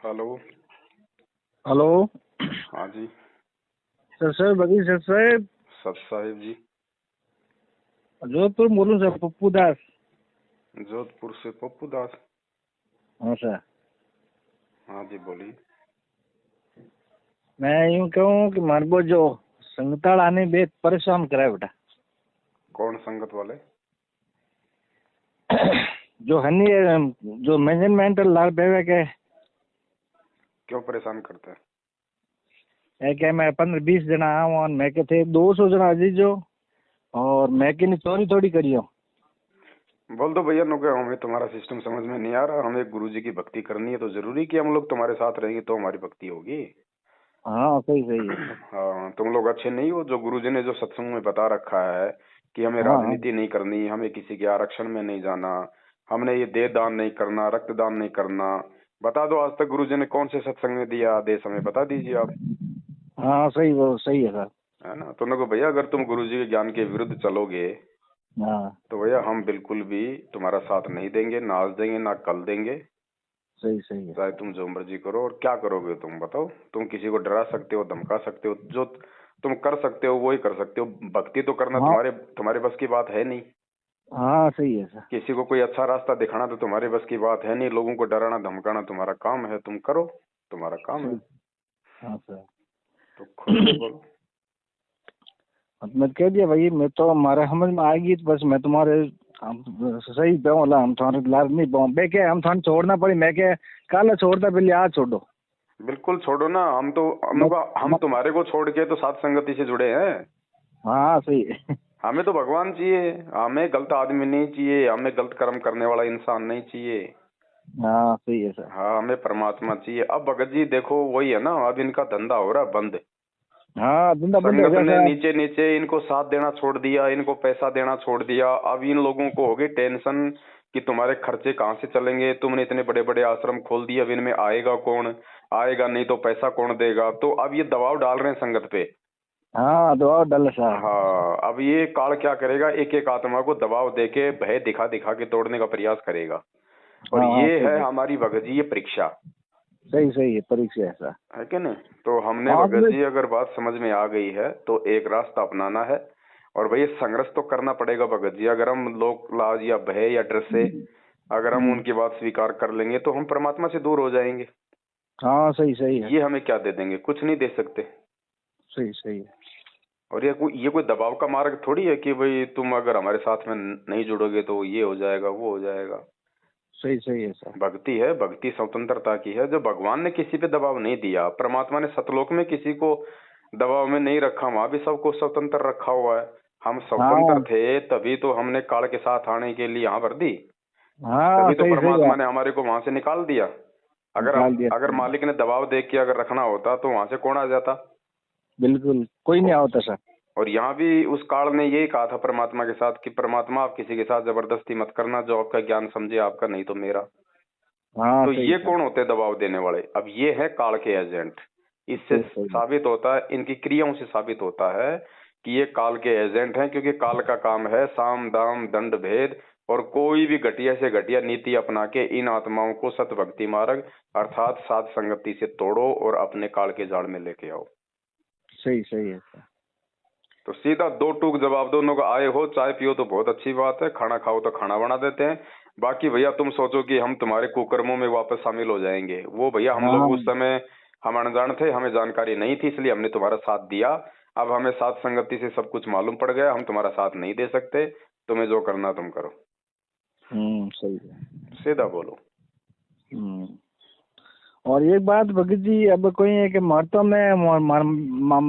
Hello. Hello. हाँ जी। Sir बगीर sir साहब। सत साहिब जी। जोधपुर बोलूँ सर, पप्पू दास। जोधपुर से पप्पू दास। हाँ सर। हाँ जी बोलिए। मैं यूँ कहूँ कि मारे को जो संगताल आने बेहद परेशान करा है बेटा। कौन संगत वाले? जो हनी जो मैनेजमेंट लाल बेवे के क्यों परेशान करते हैं? है क्या, मैं 15-20 जना आऊँ और मैं के थे 200 जना अजीजो और मैं के नहीं चोरी थोड़ी करियो। बोल दो भैया नो, हमें तुम्हारा सिस्टम समझ में नहीं आ रहा। हमें गुरुजी की भक्ति करनी है तो जरूरी कि हम लोग तुम्हारे साथ रहेंगे तो हमारी भक्ति होगी। हाँ सही सही है। हाँ, तुम लोग अच्छे नहीं हो। जो गुरुजी ने जो सत्संग में बता रखा है कि हमें हाँ हाँ राजनीति नहीं करनी, हमें किसी के आरक्षण में नहीं जाना, हमने ये देह दान नहीं करना, रक्तदान नहीं करना, बता दो आज तक गुरुजी ने कौन से सत्संग में दिया आदेश, हमें बता दीजिए आप। हाँ सही, वो सही है सर। है ना? तो उन्होंने भैया अगर तुम गुरुजी के ज्ञान के विरुद्ध चलोगे हाँ तो भैया हम बिल्कुल भी तुम्हारा साथ नहीं देंगे, ना आज देंगे ना कल देंगे। सही सही है। चाहे तुम जो मर्जी करो। और क्या करोगे तुम बताओ? तुम किसी को डरा सकते हो, धमका सकते हो, जो तुम कर सकते हो वो ही कर सकते हो। भक्ति तो करना हाँ तुम्हारे तुम्हारे बस की बात है नहीं। हाँ सही है सर। किसी को कोई अच्छा रास्ता दिखाना तो तुम्हारे बस की बात है नहीं। लोगों को डराना धमकाना तुम्हारा काम है, तुम करो, तुम्हारा काम है। सही। हाँ सर। तो खुल के बोलो। मैं कह दिया भाई, मैं तो हमारे समझ में आएगी तो बस मैं तुम्हारे हम सही पे होला, हम तुम्हारे लाल नहीं पाऊँ बे के हम थाने छोड़ना पड़ी। मैं के कल छोड़ता पहले आज छोड़ो। बिल्कुल छोड़ो ना। हम तो मैं, हम तुम्हारे को छोड़ के तो साथ संगति से जुड़े हैं। हाँ सही है। हमें तो भगवान चाहिए, हमें गलत आदमी नहीं चाहिए, हमें गलत कर्म करने वाला इंसान नहीं चाहिए। हाँ सही है सर। हाँ, हमें परमात्मा चाहिए। अब भगत जी देखो वही है ना, अब इनका धंधा हो रहा है बंद। हाँ धंधा बंद हो संगत गया ने सर। नीचे नीचे इनको साथ देना छोड़ दिया, इनको पैसा देना छोड़ दिया। अब इन लोगों को हो गई टेंशन कि तुम्हारे खर्चे कहाँ से चलेंगे। तुमने इतने बड़े बड़े आश्रम खोल दिए, अब इनमें आएगा कौन? आएगा नहीं तो पैसा कौन देगा? तो अब ये दबाव डाल रहे हैं संगत पे। हाँ दबाव डाल सर। हाँ, अब ये काल क्या करेगा, एक एक आत्मा को दबाव देके भय दिखा दिखा के तोड़ने का प्रयास करेगा। और हाँ हाँ ये है सही है। हमारी भगत जी ये परीक्षा सही सही है, परीक्षा है सर। है कि नहीं? तो हमने हाँ भगत जी अगर बात समझ में आ गई है तो एक रास्ता अपनाना है। और भाई संघर्ष तो करना पड़ेगा भगत जी। अगर हम लोक लाज या भय या डर से अगर हम उनकी बात स्वीकार कर लेंगे तो हम परमात्मा से दूर हो जाएंगे। हाँ सही सही है। ये हमें क्या दे देंगे? कुछ नहीं दे सकते। सही सही है। और ये कोई दबाव का मार्ग थोड़ी है कि भाई तुम अगर हमारे साथ में नहीं जुड़ोगे तो ये हो जाएगा वो हो जाएगा। सही सही है सर। भक्ति है, भक्ति स्वतंत्रता की है। जो भगवान ने किसी पे दबाव नहीं दिया, परमात्मा ने सतलोक में किसी को दबाव में नहीं रखा, वहां भी सबको स्वतंत्र रखा हुआ है। हम स्वतंत्र हाँ थे तभी तो हमने काल के साथ आने के लिए यहाँ भर दी। हाँ तभी तो सही सही परमात्मा है। ने हमारे को वहां से निकाल दिया। निकाल दिया अगर सर। मालिक ने दबाव दे के अगर रखना होता तो वहां से कौन आ जाता? बिल्कुल कोई नहीं होता सर। और यहाँ भी उस काल ने यही कहा था परमात्मा के साथ कि परमात्मा आप किसी के साथ जबरदस्ती मत करना, जो आपका ज्ञान समझे आपका, नहीं तो मेरा। हाँ तो सही ये सर। कौन होते हैं दबाव देने वाले? अब ये है काल के एजेंट। इससे सही सही है। साबित होता है, इनकी क्रियाओं से साबित होता है कि ये काल के एजेंट हैं। क्योंकि काल का काम है साम दाम दंड भेद, और कोई भी घटिया से घटिया नीति अपना के इन आत्माओं को सत भक्ति मार्ग अर्थात साध संगति से तोड़ो और अपने काल के जाल में लेके आओ। सही सही है सर। तो सीधा दो टूक जवाब दोनों का, आए हो चाय पियो तो बहुत अच्छी बात है, खाना खाओ तो खाना बना देते हैं। बाकी भैया तुम सोचो कि हम तुम्हारे कुकर्मों में वापस शामिल हो जाएंगे, वो भैया हम लोग हाँ उस समय हम अनजान थे, हमें जानकारी नहीं थी, इसलिए हमने तुम्हारा साथ दिया। अब हमें साथ संगति से सब कुछ मालूम पड़ गया, हम तुम्हारा साथ नहीं दे सकते। तुम्हें जो करना तुम करो। सही है। सीधा बोलो। हम्म। और एक बात भगत जी, अब कोई है कि मरतो में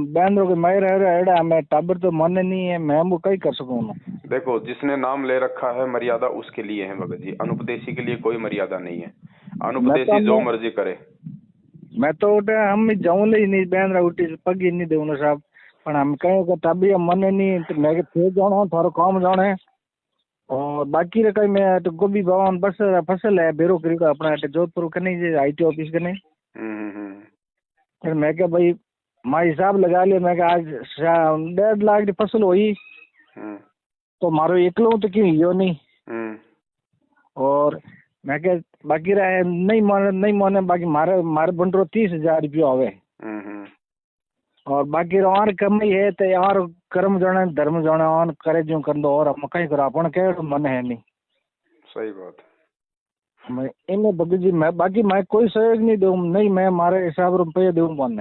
बहन के मैं रह मैं टाबर तो मन नहीं है, मैं वो कहीं कर सकूँ ना। देखो, जिसने नाम ले रखा है मर्यादा उसके लिए है भगत जी, अनुपदेशी के लिए कोई मर्यादा नहीं है। अनुपदेशी जो मर्जी करे। मैं तो उठे हम जाऊँ ले नहीं बहन रहा उठी पग ही नहीं देना साहब। पर हम कहें कि तभी हम मन नहीं तो मैं थे जाना थारो काम जाने। और बाकी रे कहीं मैं तो गोभी भवन बस फसल है बेरो करी का अपना जोधपुर के नहीं आईटी ऑफिस के नहीं। फिर मैं क्या भाई माँ हिसाब लगा लिया, मैं क्या आज 1.5 लाख की फसल हुई तो मारो एकलो तो क्यों यो नहीं। और मैं क्या बाकी रहे नहीं माने बाकी मारे मारे बंटो 30,000 रुपया आवे और बाकी और कमाई है तो यार कर्म जाने धर्म जाने और करे जो कर दो और हम कहीं करो अपन के मन है नहीं। सही बात। मैं इनमें भगत जी मैं बाकी मैं कोई सहयोग नहीं दूं नहीं मैं मारे हिसाब रुपये दूं मन।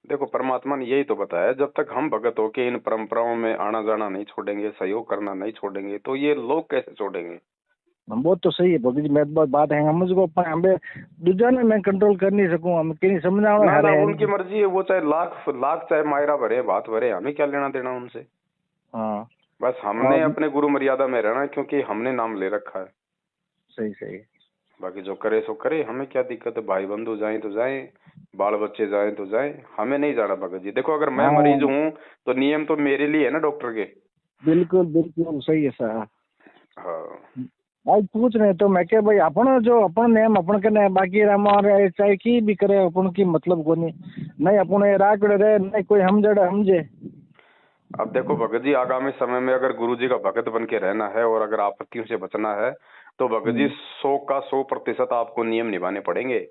देखो परमात्मा ने यही तो बताया, जब तक हम भगत होके इन परंपराओं में आना जाना नहीं छोड़ेंगे, सहयोग करना नहीं छोड़ेंगे, तो ये लोग कैसे छोड़ेंगे। वो तो सही है भगत जी मैं बात है हम मुझको हमें दूजा ने मैं कंट्रोल कर नहीं सकूं हम कहीं समझाओ ना ना उनकी मर्जी है, वो चाहे लाख लाख चाहे मायरा भरे बात भरे, हमें क्या लेना देना उनसे। हाँ बस हमने अपने गुरु मर्यादा में रहना है क्योंकि हमने नाम ले रखा है। सही सही। बाकी जो करे सो करे, हमें क्या दिक्कत है, भाई बंधु जाए तो जाए, बाल बच्चे जाए तो जाए, हमें नहीं जाना भगत जी। देखो अगर मैं मरीज हूँ तो नियम तो मेरे लिए है ना डॉक्टर के। बिल्कुल बिल्कुल सही है सर। हाँ आज पूछ रहे तो मैं क्या भाई अपन जो अपन नेम अपन के ने बाकी हमारे चाहे की भी करे अपन की मतलब को नहीं अपन राकड़े रहे नहीं कोई हम जड़े समझे। अब देखो भगत जी आगामी समय में अगर गुरु जी का भगत बन के रहना है और अगर आपत्तियों से बचना है तो भगत जी 100% आपको नियम निभाने पड़ेंगे।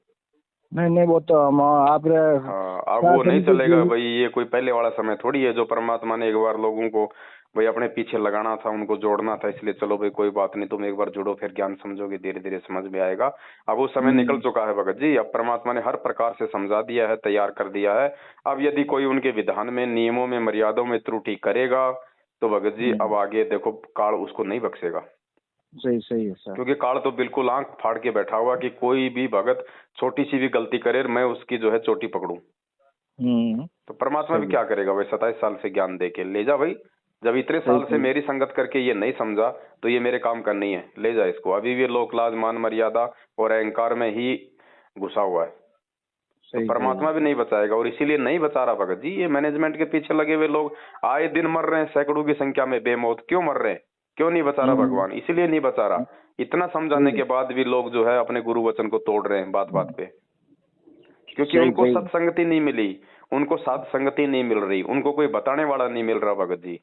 नहीं वो तो हम आप हाँ अब वो नहीं चलेगा भाई, ये कोई पहले वाला समय थोड़ी है जो परमात्मा ने एक बार लोगों को भाई अपने पीछे लगाना था, उनको जोड़ना था, इसलिए चलो भाई कोई बात नहीं तुम एक बार जुड़ो फिर ज्ञान समझोगे, धीरे धीरे समझ में आएगा। अब वो समय निकल चुका है भगत जी, अब परमात्मा ने हर प्रकार से समझा दिया है, तैयार कर दिया है। अब यदि कोई उनके विधान में, नियमों में, मर्यादाओं में त्रुटि करेगा तो भगत जी अब आगे देखो काल उसको नहीं बख्शेगा। सही सही है सर। क्योंकि काल तो बिल्कुल आंख फाड़ के बैठा हुआ कि कोई भी भगत छोटी सी भी गलती करे मैं उसकी जो है चोटी पकड़ूं। तो परमात्मा भी क्या करेगा भाई, 27 साल से ज्ञान दे के ले जा भाई, जब इतने साल से मेरी संगत करके ये नहीं समझा तो ये मेरे काम का नहीं है, ले जा इसको। अभी भी लोक लाज मान मर्यादा और अहंकार में ही घुसा हुआ है, तो परमात्मा भी नहीं बचाएगा। और इसीलिए नहीं बचा रहा भगत जी, ये मैनेजमेंट के पीछे लगे हुए लोग आए दिन मर रहे हैं सैकड़ों की संख्या में बेमौत। क्यों मर रहे हैं, क्यों नहीं बचा रहा भगवान, इसीलिए नहीं बचा रहा। इतना समझाने के बाद भी लोग जो है अपने गुरु वचन को तोड़ रहे हैं बात बात पे, क्योंकि उनको सत्संगति नहीं मिली, उनको साध संगति नहीं मिल रही, उनको कोई बताने वाला नहीं मिल रहा भगत जी,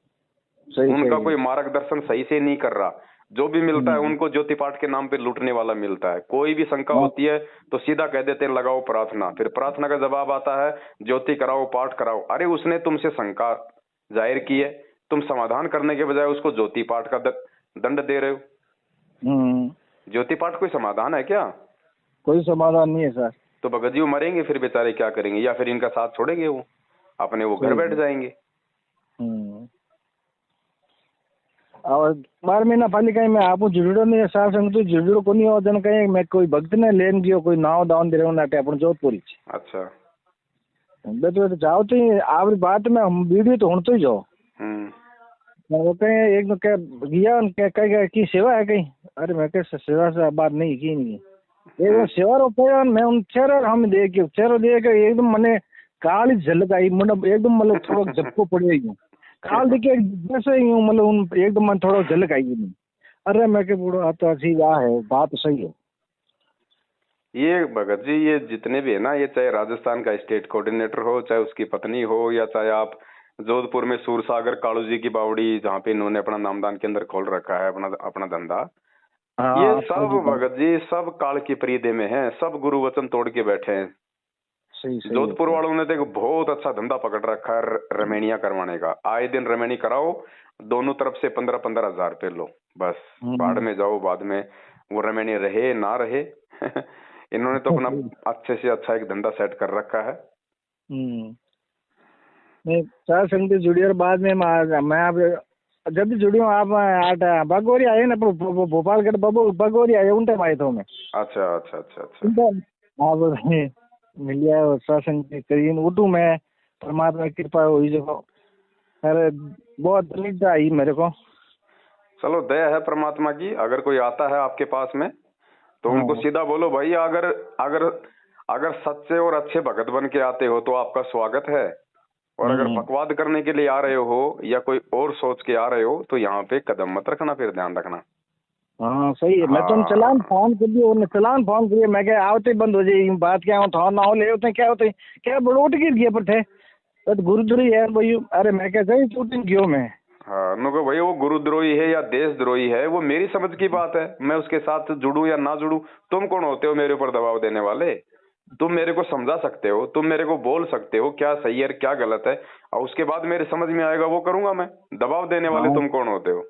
उनका कोई मार्गदर्शन सही से नहीं कर रहा। जो भी मिलता है उनको ज्योति पाठ के नाम पे लूटने वाला मिलता है। कोई भी शंका होती है तो सीधा कह देते हैं लगाओ प्रार्थना, फिर प्रार्थना का जवाब आता है ज्योति कराओ पाठ कराओ। अरे उसने तुमसे शंका जाहिर की है, तुम समाधान करने के बजाय उसको ज्योति पाठ का दंड दे रहे हो। ज्योति पाठ कोई समाधान है क्या? कोई समाधान नहीं है सर। तो भगत जी वो मरेंगे फिर बेचारे क्या करेंगे, या फिर इनका साथ छोड़ेंगे वो अपने वो घर बैठ जाएंगे। और 12 महीना पालिका में आप जुड़ो नहीं साथ संग तो जुड़ो को नहीं हो जन कहीं मैं कोई भक्त ने लेन दियो कोई नाव दान दे रहा नाटे अपन जोधपुरी। अच्छा तो जाओ तो आप बात में हम वीडियो तो तो ही जाओ वो कहीं एक क्या गया कहीं की सेवा है कहीं। अरे मैं क्या सेवा से बात नहीं की नहीं एक सेवा रुपया मैं उन चेहरा हम देख चेहरा देख एकदम मैंने काली झलक आई मतलब एकदम मतलब थोड़ा झपको पड़े काल देखिए जैसे ही मतलब उन एकदम मन थोड़ा झलक आई नहीं। अरे मैं क्या बोलो तो अच्छी है बात तो सही है। ये भगत जी ये जितने भी है ना, ये चाहे राजस्थान का स्टेट कोऑर्डिनेटर हो, चाहे उसकी पत्नी हो, या चाहे आप जोधपुर में सूरसागर कालू जी की बावड़ी जहाँ पे इन्होंने अपना नामदान केंद्र खोल रखा है अपना धंधा, ये सब भगत जी सब काल की परिधि में है, सब गुरु वचन तोड़ के बैठे हैं। जोधपुर वालों ने देखो बहुत अच्छा धंधा पकड़ रखा है रमेणिया करवाने का। आए दिन रमेणी कराओ, दोनों तरफ से 15-15 हजार रुपये लो, बस भाड़ में जाओ बाद में, वो रमेणी रहे ना रहे इन्होंने तो अपना अच्छे से अच्छा एक धंधा सेट कर रखा है। नहीं चार संगति जुड़ी और बाद में मैं आप जब भी जुड़ी हूँ आप बागोरी आए ना भोपालगढ़ बागोरी आए उन टाइम आए थे मैं। अच्छा अच्छा अच्छा अच्छा आप मिल गया सत्संग करीन उठू मैं परमात्मा की कृपा हुई जो अरे बहुत दलित आई मेरे को। चलो दया है परमात्मा की, अगर कोई आता है आपके पास में तो उनको सीधा बोलो भाई अगर अगर अगर सच्चे और अच्छे भगत बन के आते हो तो आपका स्वागत है, और अगर बकवाद करने के लिए आ रहे हो या कोई और सोच के आ रहे हो तो यहाँ पे कदम मत रखना, फिर ध्यान रखना। हाँ सही है। मैं तो चलान फोन कर दिया चलान फोन करिए मैं क्या आवते बंद हो जाए बात क्या हो ना हो ले होते क्या होते क्या बड़ोट गिर गया पर थे तो गुरुद्वारी है भाई। अरे मैं क्या सही शूटिंग गयो मैं हाँ, नो भाई वो गुरुद्रोही है या देशद्रोही है वो मेरी समझ की बात है, मैं उसके साथ जुड़ूं या ना जुड़ूं। तुम कौन होते हो मेरे ऊपर दबाव देने वाले? तुम मेरे को समझा सकते हो, तुम मेरे को बोल सकते हो क्या सही है क्या गलत है, और उसके बाद मेरे समझ में आएगा वो करूंगा मैं। दबाव देने वाले हाँ तुम कौन होते हो?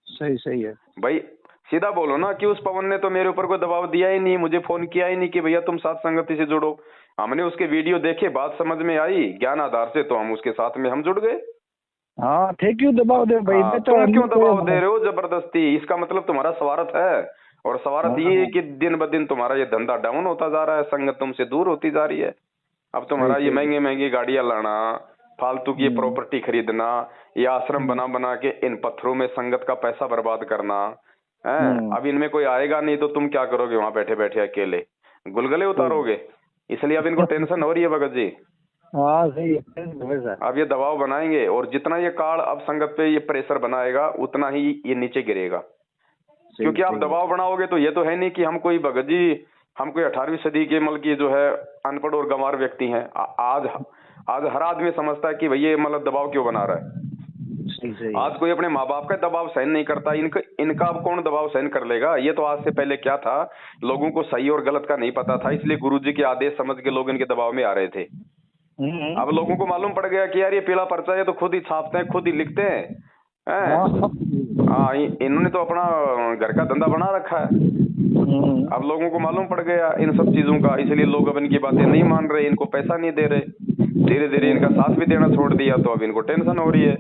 सही सही है भाई सीधा बोलो ना कि उस पवन ने तो मेरे ऊपर कोई दबाव दिया ही नहीं, मुझे फोन किया ही नहीं कि भैया तुम साथ संगति से जुड़ो। हमने उसके वीडियो देखे, बात समझ में आई, ज्ञान आधार से, तो हम उसके साथ में हम जुड़ गए। हाँ थे क्यों दबाव दे भाई, हाँ, मैं तो तुम क्यों नहीं दबाव दे तो- रहे हो जबरदस्ती? इसका मतलब तुम्हारा स्वार्थ है, और स्वार्थ ये है हाँ कि दिन ब दिन तुम्हारा ये धंधा डाउन होता जा रहा है, संगत तुमसे दूर होती जा रही है। अब सही तुम्हारा ये सही। महंगी महंगी गाड़ियां लाना, फालतू की प्रॉपर्टी खरीदना, ये आश्रम बना बना के इन पत्थरों में संगत का पैसा बर्बाद करना है। अब इनमें कोई आएगा नहीं तो तुम क्या करोगे वहां बैठे बैठे अकेले? गुलगुले उतारोगे? इसलिए अब इनको टेंशन हो रही है भगत जी। हाँ सही है सर। अब ये दबाव बनाएंगे, और जितना ये कार्ड अब संगत पे ये प्रेशर बनाएगा उतना ही ये नीचे गिरेगा। क्योंकि आप दबाव बनाओगे तो ये तो है नहीं कि हम कोई भगत जी, हम कोई 18वीं सदी के मतलब की जो है अनपढ़ और गंवार व्यक्ति हैं। आज आज हर आदमी समझता है कि भैया मतलब दबाव क्यों बना रहा है। सही सही। आज कोई अपने माँ बाप का दबाव सहन नहीं करता, इनका अब कौन दबाव सहन कर लेगा? ये तो आज से पहले क्या था, लोगों को सही और गलत का नहीं पता था, इसलिए गुरुजी के आदेश समझ के लोग इनके दबाव में आ रहे थे। अब लोगों को मालूम पड़ गया कि यार ये पीला पर्चा है तो खुद ही छापते हैं, खुद ही लिखते हैं, हाँ इन्होंने तो अपना घर का धंधा बना रखा है। अब लोगों को मालूम पड़ गया इन सब चीजों का, इसलिए लोग अब इनकी बातें नहीं मान रहे, इनको पैसा नहीं दे रहे, धीरे धीरे इनका साथ भी देना छोड़ दिया, तो अब इनको टेंशन हो रही है।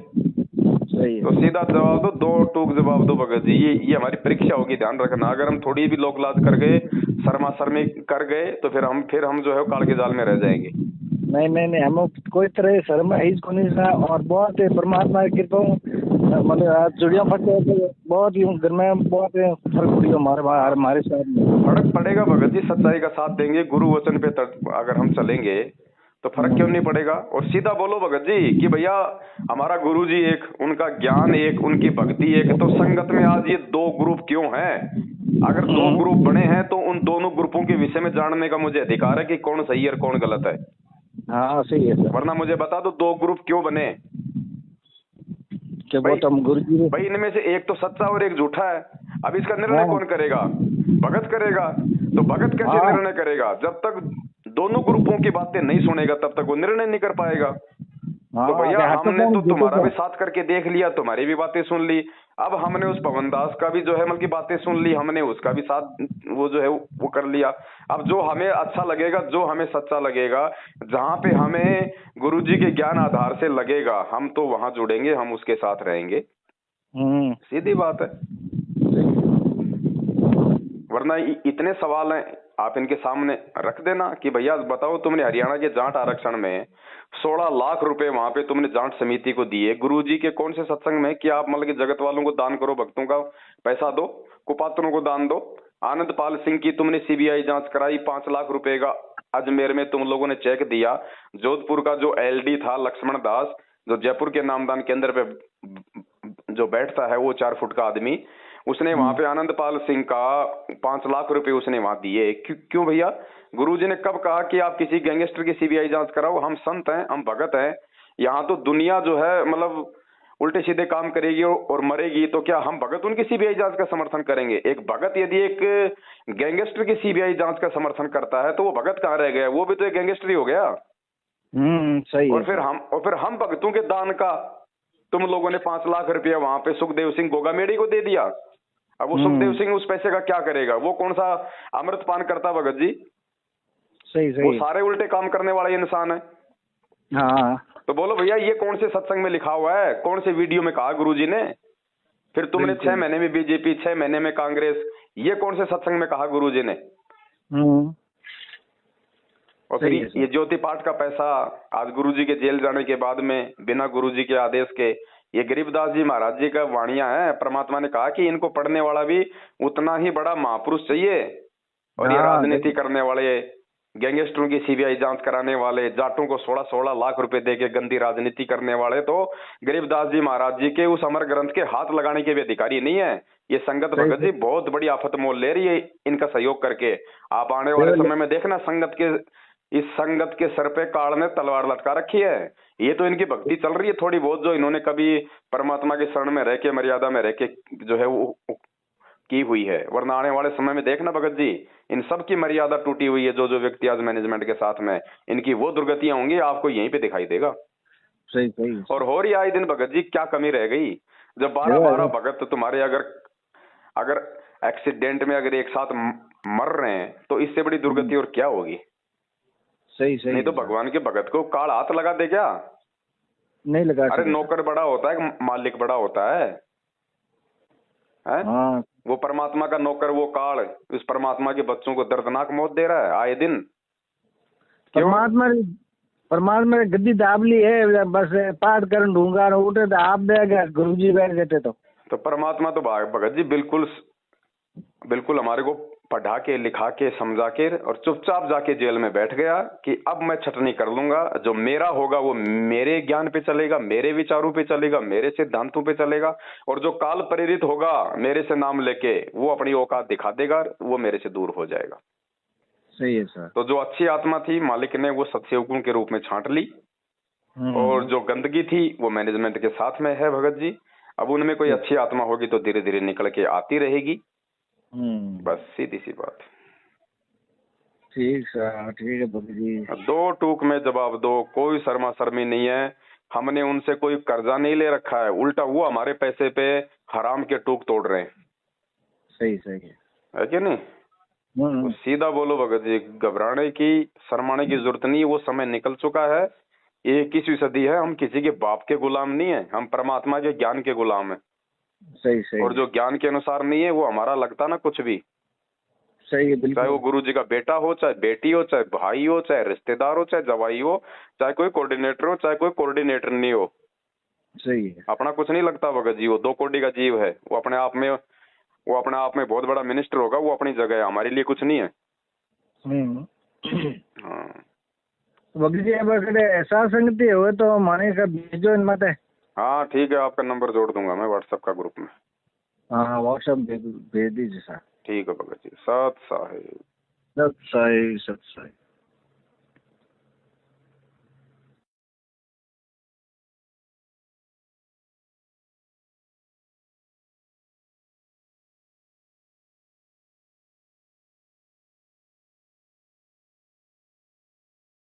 तो सीधा जवाब दो, दो टूक जवाब दो भगत जी, ये हमारी परीक्षा होगी, ध्यान रखना। अगर हम थोड़ी भी लोक लाज कर गए, शर्मा शर्मी कर गए, तो फिर हम जो है काल के जाल में रह जाएंगे। नहीं हम कोई तरह शर्म है इसको नहीं था, और बहुत परमात्मा की कृपा मतलब चुड़िया फटे तो बहुत ही घर में बहुत फर्क पड़ेगा हमारे साथ में। फर्क पड़ेगा भगत जी, सच्चाई का साथ देंगे, गुरु वचन पे अगर हम चलेंगे तो फर्क क्यों नहीं पड़ेगा। और सीधा बोलो भगत जी कि भैया हमारा गुरु जी एक, उनका ज्ञान एक, उनकी भक्ति एक, तो संगत में आज ये दो ग्रुप क्यों हैं? अगर दो ग्रुप बने हैं तो उन दोनों ग्रुपों के विषय में जानने का मुझे अधिकार है कि कौन सही है और कौन गलत है। हाँ सही है सर। वरना मुझे बता दो दो ग्रुप क्यों बने? गुरु जी भाई इनमें से एक तो सच्चा और एक झूठा है। अब इसका निर्णय कौन करेगा? भगत करेगा। तो भगत कैसे निर्णय करेगा? जब तक दोनों ग्रुपों की बातें नहीं सुनेगा तब तक वो निर्णय नहीं कर पाएगा। तो भैया हमने तो तुम्हारा भी साथ करके देख लिया, तुम्हारी भी बातें सुन ली, अब हमने उस पवन दास का भी जो है मतलब की बातें सुन ली, हमने उसका भी साथ वो जो है वो कर लिया। अब जो हमें अच्छा लगेगा, जो हमें सच्चा लगेगा, जहां पे हमें गुरुजी के ज्ञान आधार से लगेगा, हम तो वहां जुड़ेंगे, हम उसके साथ रहेंगे। सीधी बात है। वरना इतने सवाल हैं, आप इनके सामने रख देना कि भैया बताओ, तुमने हरियाणा के जाट आरक्षण में 16 लाख रुपए वहां पे तुमने जाट समिति को दिए, गुरुजी के कौन से सत्संग में कि आप मतलब कि जगत वालों को दान करो, भक्तों का पैसा दो, कुपात्रों को दान दो। आनंद पाल सिंह की तुमने सीबीआई जांच कराई, 5 लाख रुपए का अजमेर में तुम लोगों ने चेक दिया। जोधपुर का जो एलडी था लक्ष्मण दास, जो जयपुर के नामदान केंद्र पे जो बैठता है, वो 4 फुट का आदमी, उसने वहां पे आनंदपाल सिंह का 5 लाख रुपए उसने वहां दिए। क्यों भैया? गुरुजी ने कब कहा कि आप किसी गैंगस्टर की सीबीआई जांच कराओ? हम संत हैं, हम भगत हैं, यहाँ तो दुनिया जो है मतलब उल्टे सीधे काम करेगी और मरेगी, तो क्या हम भगत उनकी सीबीआई जांच का समर्थन करेंगे? एक भगत यदि एक गैंगस्टर की सीबीआई जांच का समर्थन करता है तो वो भगत कहाँ रह गया? वो भी तो एक गैंगस्टर ही हो गया। सही। और फिर हम भगतों के दान का तुम लोगों ने 5 लाख रुपया वहां पे सुखदेव सिंह गोगामेड़ी को दे दिया। अब वो सुखदेव सिंह उस पैसे का क्या करेगा? वो कौन सा अमृतपान करता भगत जी? सही। वो सारे उल्टे काम करने वाला इंसान है। हाँ। तो बोलो भैया ये कौन से सत्संग में लिखा हुआ है? कौन से वीडियो में कहा गुरुजी ने? फिर तुमने 6 महीने में बीजेपी, 6 महीने में कांग्रेस, ये कौन से सत्संग में कहा गुरुजी ने? और फिर ये ज्योति पाठ का पैसा आज गुरुजी के जेल जाने के बाद में बिना गुरुजी के आदेश के, ये गरीबदास जी महाराज जी का वाणियां है। परमात्मा ने कहा कि इनको पढ़ने वाला भी उतना ही बड़ा महापुरुष चाहिए। और ये राजनीति करने वाले, गैंगस्टरों की सीबीआई जांच कराने वाले, जाटों को 16-16 लाख रुपए देके गंदी राजनीति करने वाले तो गरीबदास जी महाराज जी के उस अमर ग्रंथ के हाथ लगाने के भी अधिकारी नहीं है। ये संगत भगत जी बहुत बड़ी आफत मोल ले रही है इनका सहयोग करके। आप आने वाले समय में देखना संगत के इस संगत के सर पे काल ने तलवार लटका रखी है। ये तो इनकी भक्ति चल रही है थोड़ी बहुत, जो इन्होंने कभी परमात्मा के शरण में रह के, मर्यादा में रह के जो है वो की हुई है। वरना आने वाले समय में देखना भगत जी, इन सब की मर्यादा टूटी हुई है। जो जो व्यक्ति आज मैनेजमेंट के साथ में, इनकी वो दुर्गतियां होंगी, आपको यहीं पे दिखाई देगा। सही सही। और हो रही आए दिन भगत जी, क्या कमी रह गई? जब 12-12 भगत तुम्हारे अगर एक्सीडेंट में अगर एक साथ मर रहे हैं, तो इससे बड़ी दुर्गति और क्या होगी? सही सही। नहीं तो भगवान के भगत को काल हाथ लगा दे क्या? नहीं लगा। अरे नौकर बड़ा होता है, मालिक बड़ा होता है? हाँ। वो परमात्मा का नौकर, वो काल उस परमात्मा के बच्चों को दर्दनाक मौत दे रहा है आए दिन। परमात्मा ने गद्दी दाब ली है, बस पाठ कर ढूंगा उठे तो आप बैठ गए, गुरु जी बैठ गए। तो परमात्मा तो भगत जी बिल्कुल हमारे को पढ़ा के, लिखा के, समझा के और चुपचाप जाके जेल में बैठ गया कि अब मैं छटनी कर लूंगा। जो मेरा होगा वो मेरे ज्ञान पे चलेगा, मेरे विचारों पे चलेगा, मेरे सिद्धांतों पे चलेगा। और जो काल प्रेरित होगा मेरे से नाम लेके, वो अपनी औकात दिखा देगा, वो मेरे से दूर हो जाएगा। सही है सर। तो जो अच्छी आत्मा थी, मालिक ने वो सत्सेवकों के रूप में छांट ली, और जो गंदगी थी वो मैनेजमेंट के साथ में है भगत जी। अब उनमें कोई अच्छी आत्मा होगी तो धीरे धीरे निकल के आती रहेगी। बस सीधी सी बात। ठीक सर, ठीक है भगत जी। दो टूक में जवाब दो, कोई शर्मा शर्मी नहीं है। हमने उनसे कोई कर्जा नहीं ले रखा है, उल्टा वो हमारे पैसे पे हराम के टूक तोड़ रहे हैं। सही सही है कि नहीं? तो सीधा बोलो भगत जी, घबराने की, शर्माने की जरूरत नहीं। वो समय निकल चुका है। ये 21वीं सदी है। हम किसी के बाप के गुलाम नहीं है, हम परमात्मा के ज्ञान के गुलाम है। सही सही। और जो ज्ञान के अनुसार नहीं है, वो हमारा लगता ना कुछ भी। सही है, चाहे वो गुरु जी का बेटा हो, चाहे बेटी हो, चाहे भाई हो, चाहे रिश्तेदार हो, चाहे जवाई हो, चाहे कोई कोऑर्डिनेटर हो, चाहे कोई कोऑर्डिनेटर नहीं हो। सही है। अपना कुछ नहीं लगता भगत जी। वो 2 कोटि का जीव है। वो अपने आप में बहुत बड़ा मिनिस्टर होगा, वो अपनी जगह है, हमारे लिए कुछ नहीं है। हाँ भगत जी, अब अगर ऐसा संगति हो तो माने का भेजो इन मत। हाँ ठीक है, आपका नंबर जोड़ दूंगा मैं व्हाट्सएप का ग्रुप में। हाँ व्हाट्सएप भेज दीजिए सर। ठीक है भगत जी। सत साहिब। सत साहिब, सत साहिब।